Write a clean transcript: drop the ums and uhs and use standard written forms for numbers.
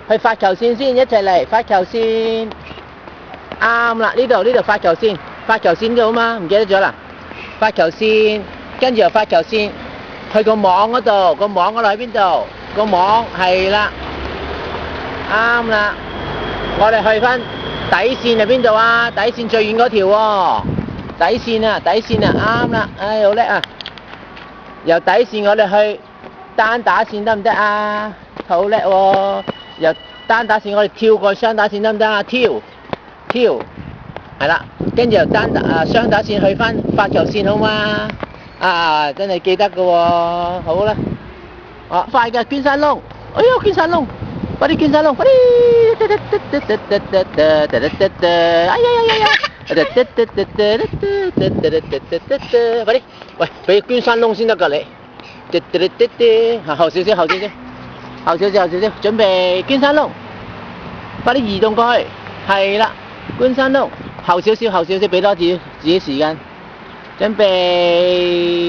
去發球線先，一齊嚟發球線。啱啦，呢度發球線，發球線嘅好嗎？唔記得咗啦。發球線，跟住又發球線，去個網嗰度，個網嗰度喺邊度？個網係啦，啱啦。我哋去翻底線係邊度啊？底線最遠嗰條喎，底線啊，啱啦，唉，好叻啊！由底線我哋去單打線得唔得啊？好叻喎！由單打線我哋跳過雙打線得唔得啊？跳，係啦，跟住由雙打線去翻發球線好嗎？啊，真係記得㗎喎，好啦，快嘅捐山窿，哎呀捐山窿，快啲捐山窿，快啲，哎呀，快啲，喂，俾捐山窿先得㗎你，後少少，準備捐山窿，快啲移動過去，係啦，捐山窿，後少少，俾多自己時間，準備。